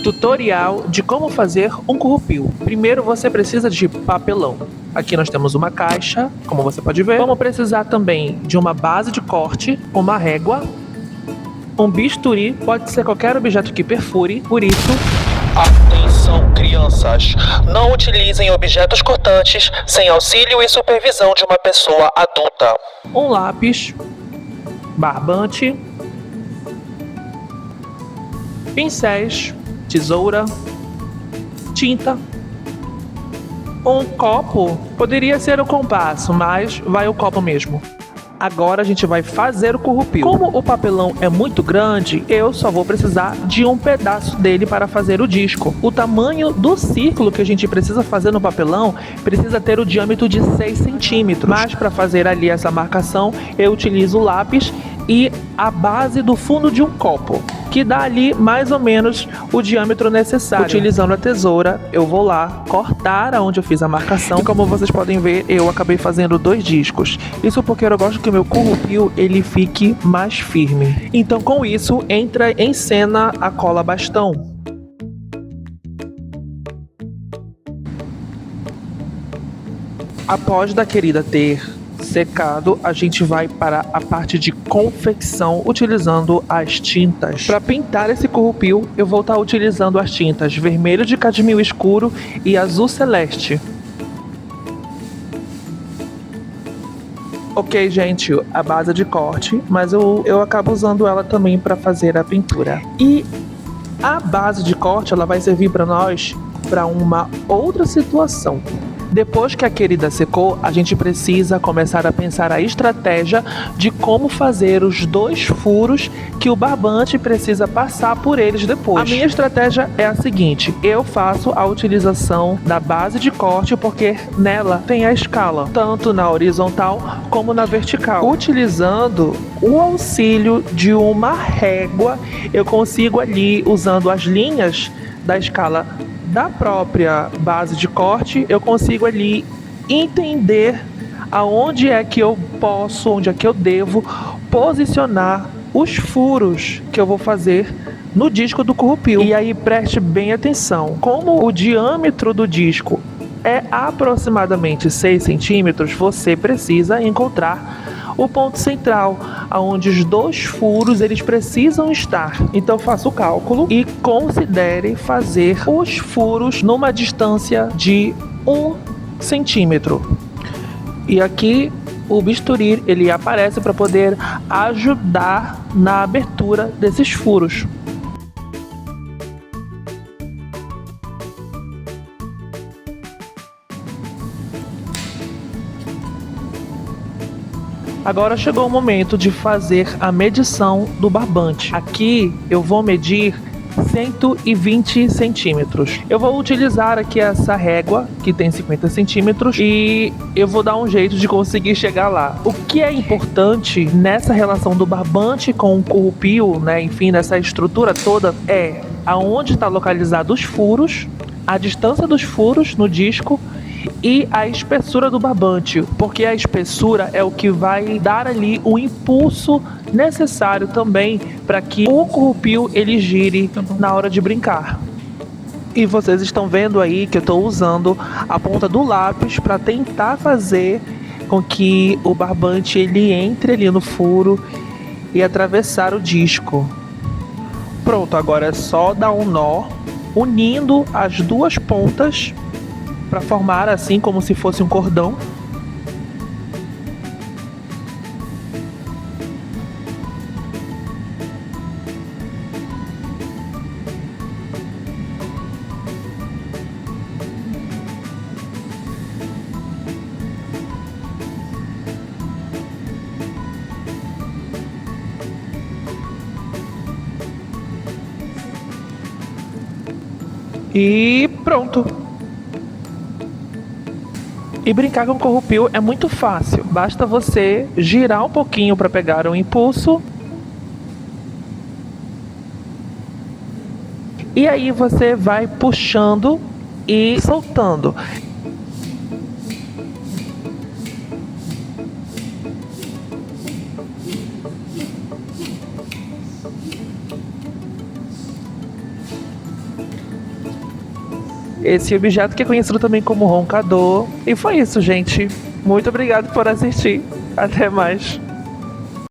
Tutorial de como fazer um currupil. Primeiro você precisa de papelão. Aqui nós temos uma caixa, como você pode ver. Vamos precisar também de uma base de corte, uma régua, um bisturi, pode ser qualquer objeto que perfure, por isso... Atenção, crianças! Não utilizem objetos cortantes sem auxílio e supervisão de uma pessoa adulta. Um lápis, barbante, pincéis, tesoura, tinta, um copo. Poderia ser o compasso, mas vai o copo mesmo. Agora a gente vai fazer o currupil. Como o papelão é muito grande, eu só vou precisar de um pedaço dele para fazer o disco. O tamanho do círculo que a gente precisa fazer no papelão precisa ter o diâmetro de 6 centímetros. Mas para fazer ali essa marcação, eu utilizo o lápis e a base do fundo de um copo, que dá ali mais ou menos o diâmetro necessário. Utilizando a tesoura, eu vou lá cortar aonde eu fiz a marcação. E como vocês podem ver, eu acabei fazendo 2 discos. Isso porque eu gosto que o meu currupil ele fique mais firme. Então com isso, entra em cena a cola bastão. Após da querida ter secado, a gente vai para a parte de confecção utilizando as tintas. Para pintar esse currupil, eu vou estar utilizando as tintas vermelho de cadmio escuro e azul celeste. Ok, gente, a base de corte, mas eu acabo usando ela também para fazer a pintura. E a base de corte, ela vai servir para nós para uma outra situação. Depois que a querida secou, a gente precisa começar a pensar a estratégia de como fazer os 2 furos que o barbante precisa passar por eles depois. A minha estratégia é a seguinte: eu faço a utilização da base de corte porque nela tem a escala, tanto na horizontal como na vertical. Utilizando o auxílio de uma régua, eu consigo ali, usando as linhas da escala da própria base de corte, eu consigo ali entender aonde é que eu posso, onde é que eu devo posicionar os furos que eu vou fazer no disco do currupil. E aí preste bem atenção, como o diâmetro do disco é aproximadamente 6 centímetros, você precisa encontrar o ponto central, aonde os 2 furos eles precisam estar. Então faça o cálculo e considere fazer os furos numa distância de 1 centímetro. E aqui o bisturi ele aparece para poder ajudar na abertura desses furos. Agora chegou o momento de fazer a medição do barbante. Aqui eu vou medir 120 centímetros. Eu vou utilizar aqui essa régua que tem 50 centímetros e eu vou dar um jeito de conseguir chegar lá. O que é importante nessa relação do barbante com o currupil, né, enfim, nessa estrutura toda, é aonde está localizado os furos, a distância dos furos no disco e a espessura do barbante, porque a espessura é o que vai dar ali o impulso necessário também para que o currupil ele gire na hora de brincar. E vocês estão vendo aí que eu estou usando a ponta do lápis para tentar fazer com que o barbante ele entre ali no furo e atravessar o disco. Pronto, agora é só dar um nó unindo as 2 pontas para formar assim como se fosse um cordão. E pronto. E brincar com currupil é muito fácil. Basta você girar um pouquinho para pegar o impulso. E aí você vai puxando e soltando. esse objeto que é conhecido também como roncador. E foi isso, gente. Muito obrigado por assistir. Até mais.